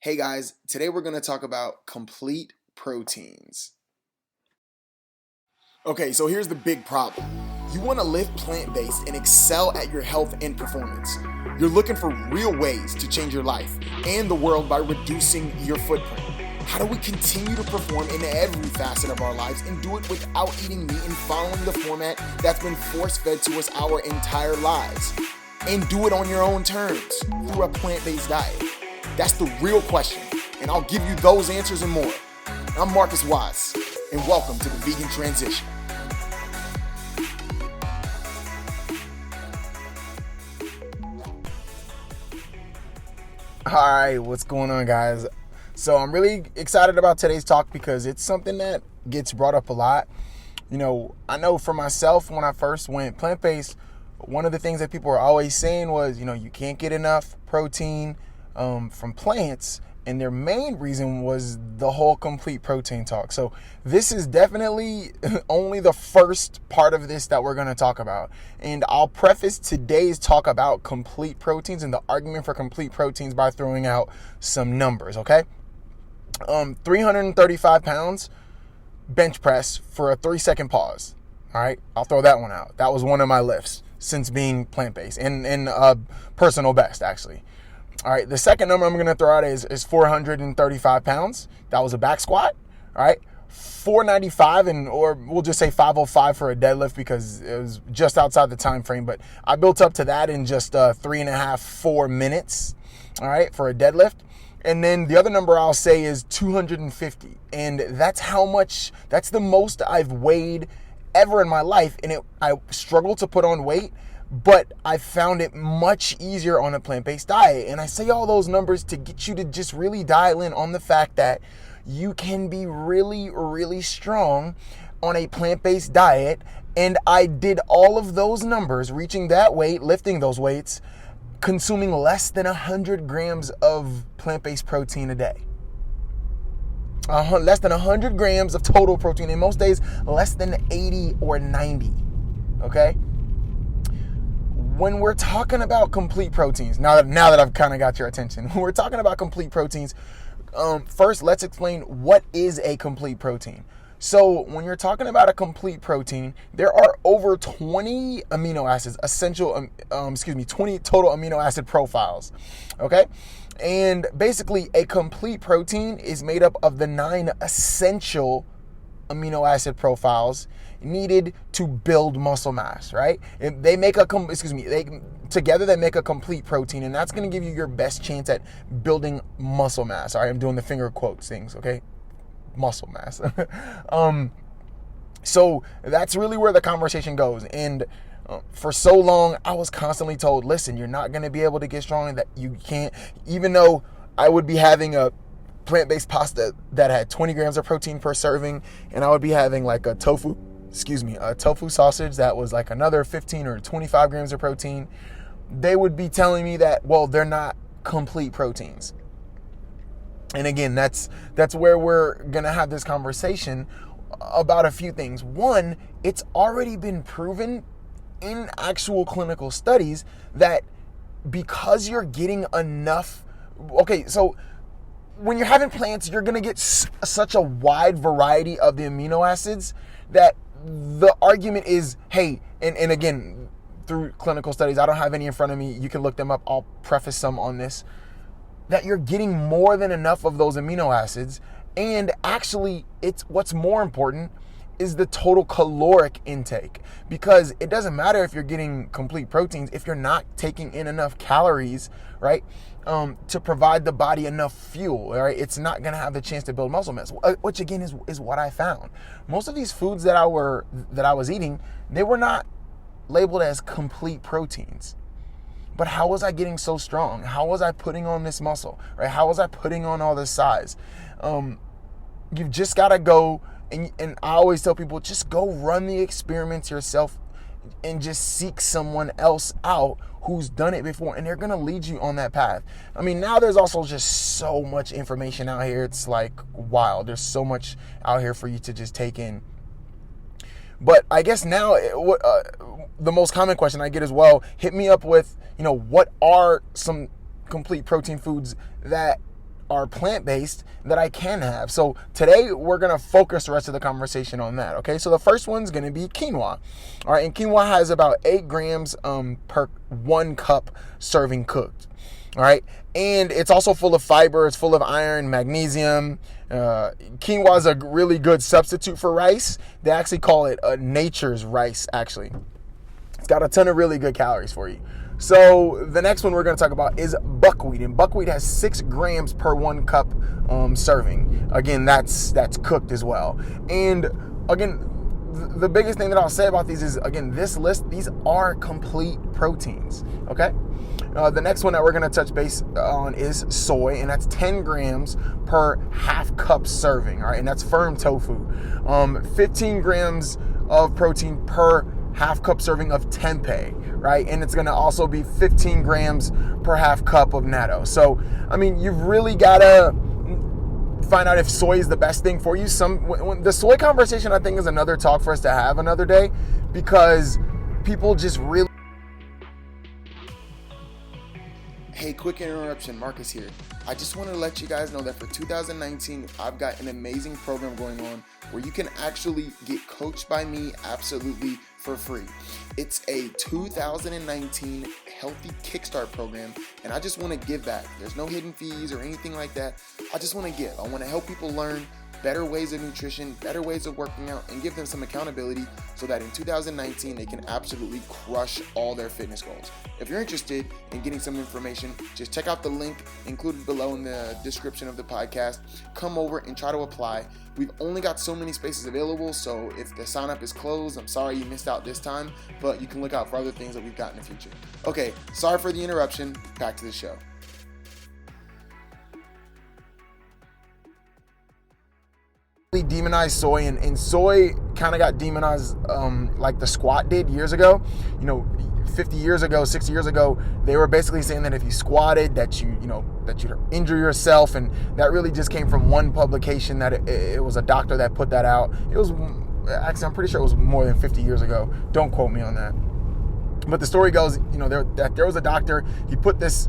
Hey guys, today we're going to talk about complete proteins. Okay, so here's the big problem. You want to live plant-based and excel at your health and performance. You're looking for real ways to change your life and the world by reducing your footprint. How do we continue to perform in every facet of our lives and do it without eating meat and following the format that's been force-fed to us our entire lives? And do it on your own terms through a plant-based diet. That's the real question, and I'll give you those answers and more. I'm Marcus Watts, and welcome to the Vegan Transition. Alright, what's going on, guys? So I'm really excited about today's talk because it's something that gets brought up a lot. I know for myself, when I first went plant-based, one of the things that people were always saying was, you can't get enough protein from plants, and their main reason was the whole complete protein talk. So this is definitely only the first part of this that we're going to talk about, and I'll preface today's talk about complete proteins and the argument for complete proteins by throwing out some numbers. Okay, 335 pounds bench press for a 3-second pause. All right, I'll throw that one out. That was one of my lifts since being plant-based and personal best, actually. All right, the second number I'm going to throw out is 435 pounds. That was a back squat. All right, 495 or we'll just say 505 for a deadlift because it was just outside the time frame. But I built up to that in just 3.5-4 minutes. All right, for a deadlift. And then the other number I'll say is 250, and that's the most I've weighed ever in my life. And I struggle to put on weight, but I found it much easier on a plant-based diet. And I say all those numbers to get you to just really dial in on the fact that you can be really, really strong on a plant-based diet. And I did all of those numbers, reaching that weight, lifting those weights, consuming less than 100 grams of plant-based protein a day. Less than 100 grams of total protein. In most days, less than 80 or 90. Okay? When we're talking about complete proteins, now that I've kind of got your attention, when we're talking about complete proteins, first let's explain what is a complete protein. So when you're talking about a complete protein, there are over 20 amino acids, 20 total amino acid profiles, okay? And basically a complete protein is made up of the 9 essential amino acid profiles needed to build muscle mass, right? They make together they make a complete protein, and that's going to give you your best chance at building muscle mass. All right, I'm doing the finger quotes things, okay? Muscle mass. So that's really where the conversation goes. And for so long, I was constantly told, listen, you're not going to be able to get strong, that you can't, even though I would be having a plant-based pasta that had 20 grams of protein per serving, and I would be having like a tofu sausage that was like another 15 or 25 grams of protein. They would be telling me that, well, they're not complete proteins. And again, that's where we're going to have this conversation about a few things. One, it's already been proven in actual clinical studies that because you're getting enough, okay, so when you're having plants, you're going to get such a wide variety of the amino acids that the argument is, hey, and again, through clinical studies, I don't have any in front of me. You can look them up. I'll preface some on this, that you're getting more than enough of those amino acids. And actually, what's more important is the total caloric intake, because it doesn't matter if you're getting complete proteins if you're not taking in enough calories, right, to provide the body enough fuel. All right, it's not going to have the chance to build muscle mass, which again is what I found. Most of these foods that I was eating, they were not labeled as complete proteins. But how was I getting so strong? How was I putting on this muscle, right? How was I putting on all this size? You've just got to go, and I always tell people, just go run the experiments yourself and just seek someone else out who's done it before, and they're going to lead you on that path. I mean, now there's also just so much information out here. It's like wild. There's so much out here for you to just take in. But I guess now the most common question I get is, well, hit me up with, what are some complete protein foods that are plant-based that I can have. So today we're going to focus the rest of the conversation on that. Okay, so the first one's going to be quinoa. All right, and quinoa has about 8 grams per 1 cup serving cooked. All right, and it's also full of fiber. It's full of iron, magnesium. Quinoa is a really good substitute for rice. They actually call it nature's rice, actually. It's got a ton of really good calories for you. So the next one we're going to talk about is buckwheat, and buckwheat has 6 grams per 1 cup serving. Again, that's cooked as well. And again, the biggest thing that I'll say about these is, again, this list, these are complete proteins, okay? The next one that we're going to touch base on is soy, and that's 10 grams per half cup serving, all right? And that's firm tofu. 15 grams of protein per half cup serving of tempeh, right? And it's going to also be 15 grams per half cup of natto. So, I mean, you've really got to find out if soy is the best thing for you. The soy conversation, I think, is another talk for us to have another day, because people just really... Hey, quick interruption, Marcus here. I just want to let you guys know that for 2019, I've got an amazing program going on where you can actually get coached by me absolutely for free. It's a 2019 Healthy Kickstart program, and I just want to give back. There's no hidden fees or anything like that. I just want to give. I want to help people learn better ways of nutrition, better ways of working out, and give them some accountability so that in 2019 they can absolutely crush all their fitness goals. If you're interested in getting some information, just check out the link included below in the description of the podcast. Come over and try to apply. We've only got so many spaces available, so if the sign up is closed, I'm sorry you missed out this time, but you can look out for other things that we've got in the future. Okay, sorry for the interruption. Back to the show. Demonized soy, and soy kind of got demonized like the squat did years ago. 50 years ago, 60 years ago, they were basically saying that if you squatted, that you'd injure yourself, and that really just came from one publication that it was a doctor that put that out. It was actually, I'm pretty sure it was more than 50 years ago. Don't quote me on that. But the story goes, there was a doctor, he put this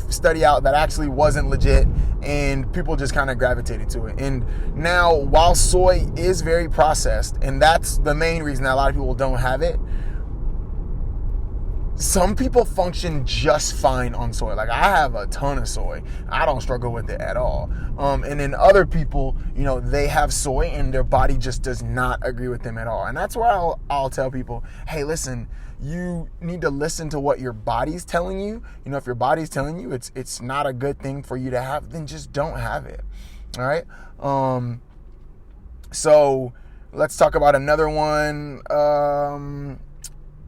study out that actually wasn't legit, and people just kind of gravitated to it. And now, while soy is very processed, and that's the main reason that a lot of people don't have it, some people function just fine on soy. Like, I have a ton of soy. I don't struggle with it at all. And then other people, they have soy and their body just does not agree with them at all. And that's where I'll tell people, hey, listen, you need to listen to what your body's telling you. If your body's telling you it's not a good thing for you to have, then just don't have it. All right. So let's talk about another one.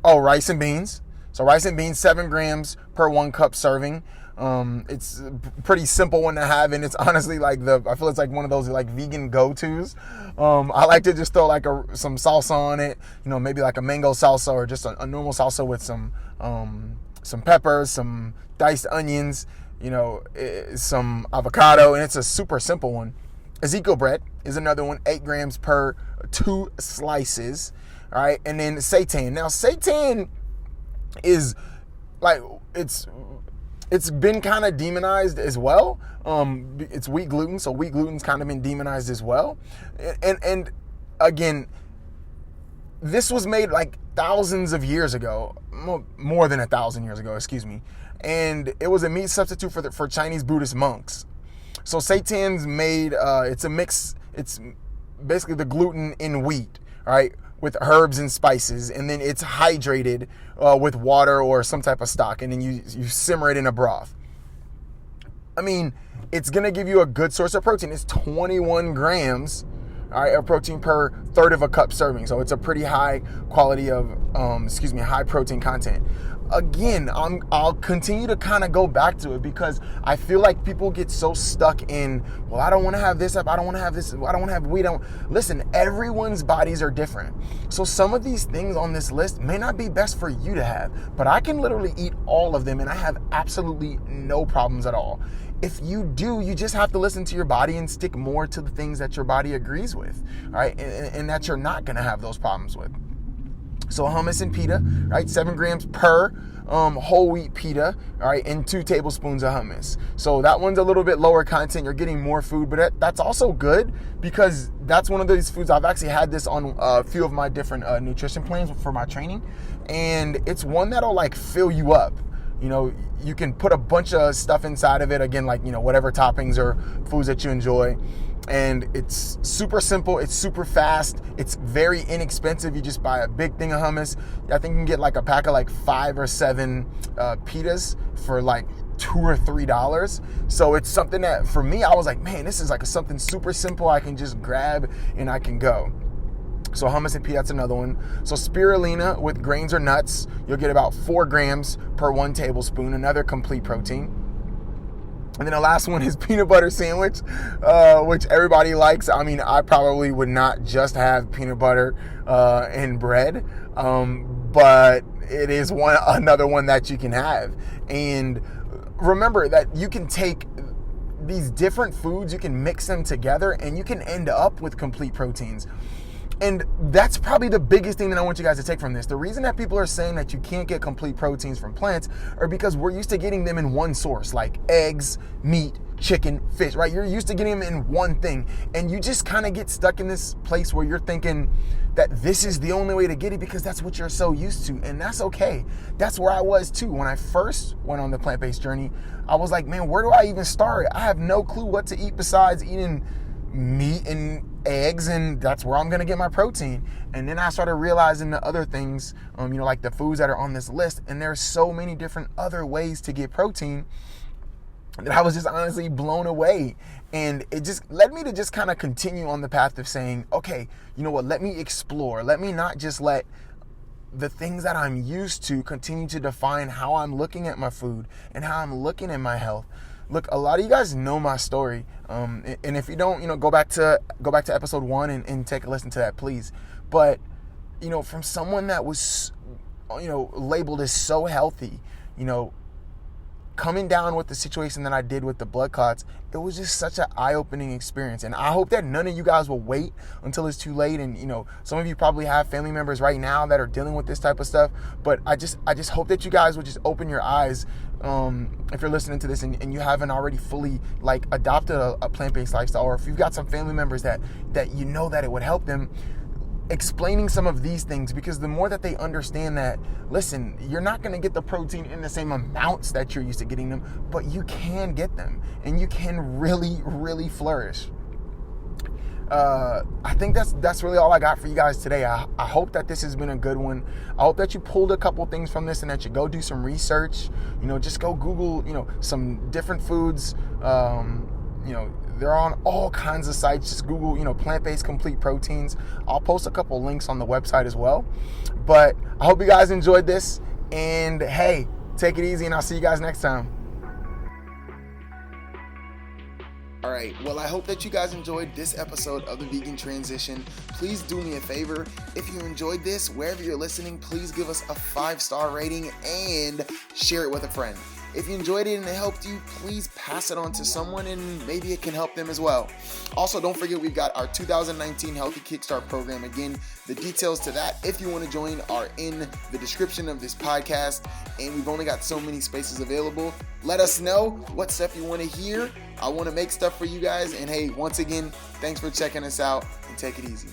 Rice and beans. So rice and beans, 7 grams per 1 cup serving. It's a pretty simple one to have, and it's honestly I feel it's like one of those like vegan go-tos. I like to just throw like some salsa on it, maybe like a mango salsa or just a normal salsa with some peppers, some diced onions, some avocado, and it's a super simple one. Ezekiel bread is another one, 8 grams per 2 slices. All right, and then seitan. Now seitan is like it's been kind of demonized as well. It's wheat gluten, so wheat gluten's kind of been demonized as well. And again, this was made like thousands of years ago, more than 1,000 years ago, excuse me. And it was a meat substitute for Chinese Buddhist monks. So seitan's made, it's a mix. It's basically the gluten in wheat, right, with herbs and spices, and then it's hydrated with water or some type of stock, and then you simmer it in a broth. I mean, it's going to give you a good source of protein. It's 21 grams, all right, of protein per third of a cup serving. So it's a pretty high quality of, high protein content. Again, I'll continue to kind of go back to it because I feel like people get so stuck in, well, I don't want to have this, I don't want to have this, I don't want to have wheat. Listen, everyone's bodies are different. So some of these things on this list may not be best for you to have, but I can literally eat all of them and I have absolutely no problems at all. If you do, you just have to listen to your body and stick more to the things that your body agrees with, right? And that you're not going to have those problems with. So hummus and pita, right? 7 grams per whole wheat pita, all right, and 2 tablespoons of hummus. So that one's a little bit lower content. You're getting more food, but that's also good because that's one of those foods. I've actually had this on a few of my different nutrition plans for my training, and it's one that'll like fill you up. You know, you can put a bunch of stuff inside of it. Again, like, you know, whatever toppings or foods that you enjoy. And it's super simple. It's super fast. It's very inexpensive. You just buy a big thing of hummus. I think you can get like a pack of like 5 or 7 pitas for like $2 or $3. So it's something that for me, I was like, man, this is like something super simple. I can just grab and I can go. So hummus and pea, that's another one. So spirulina with grains or nuts, you'll get about 4 grams per 1 tablespoon, another complete protein. And then the last one is peanut butter sandwich, which everybody likes. I mean, I probably would not just have peanut butter and bread, but it is another one that you can have. And remember that you can take these different foods, you can mix them together, and you can end up with complete proteins. And that's probably the biggest thing that I want you guys to take from this. The reason that people are saying that you can't get complete proteins from plants are because we're used to getting them in one source, like eggs, meat, chicken, fish, right? You're used to getting them in one thing. And you just kind of get stuck in this place where you're thinking that this is the only way to get it because that's what you're so used to. And that's okay. That's where I was too. When I first went on the plant-based journey, I was like, man, where do I even start? I have no clue what to eat besides eating meat and eggs, and that's where I'm gonna get my protein. And then I started realizing the other things, you know, like the foods that are on this list, and there's so many different other ways to get protein that I was just honestly blown away. And it just led me to just kind of continue on the path of saying, okay, you know what, let me explore. Let me not just let the things that I'm used to continue to define how I'm looking at my food and how I'm looking at my health. Look, a lot of you guys know my story, and if you don't, you know, go back to episode 1 and take a listen to that, please. But you know, from someone that was, you know, labeled as so healthy, you know, coming down with the situation that I did with the blood clots, it was just such an eye-opening experience. And I hope that none of you guys will wait until it's too late. And, you know, some of you probably have family members right now that are dealing with this type of stuff. But I just hope that you guys will just open your eyes, if you're listening to this and you haven't already fully like adopted a plant-based lifestyle, or if you've got some family members that you know that it would help them, explaining some of these things, because the more that they understand that, listen, you're not going to get the protein in the same amounts that you're used to getting them, but you can get them and you can really, really flourish. I think that's really all I got for you guys today. I hope that this has been a good one. I hope that you pulled a couple things from this and that you go do some research. You know, just go Google, you know, some different foods. You know, they're on all kinds of sites. Just Google, you know, plant-based complete proteins. I'll post a couple links on the website as well. But I hope you guys enjoyed this. And hey, take it easy, and I'll see you guys next time. All right, well, I hope that you guys enjoyed this episode of The Vegan Transition. Please do me a favor. If you enjoyed this, wherever you're listening, please give us a 5-star rating and share it with a friend. If you enjoyed it and it helped you, please pass it on to someone and maybe it can help them as well. Also, don't forget we've got our 2019 Healthy Kickstart program. Again, the details to that, if you want to join, are in the description of this podcast, and we've only got so many spaces available. Let us know what stuff you want to hear. I want to make stuff for you guys, and hey, once again, thanks for checking us out, and take it easy.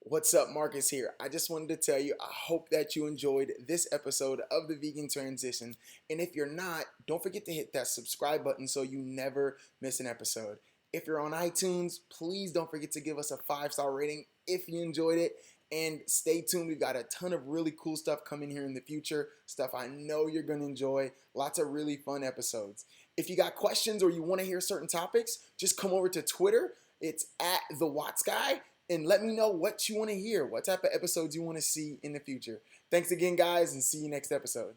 What's up, Marcus here. I just wanted to tell you, I hope that you enjoyed this episode of the Vegan Transition. And if you're not, don't forget to hit that subscribe button so you never miss an episode. If you're on iTunes, please don't forget to give us a 5-star rating if you enjoyed it. And stay tuned. We've got a ton of really cool stuff coming here in the future. Stuff I know you're going to enjoy. Lots of really fun episodes. If you got questions or you want to hear certain topics, just come over to Twitter. It's at the Watts Guy. And let me know what you want to hear, what type of episodes you want to see in the future. Thanks again, guys, and see you next episode.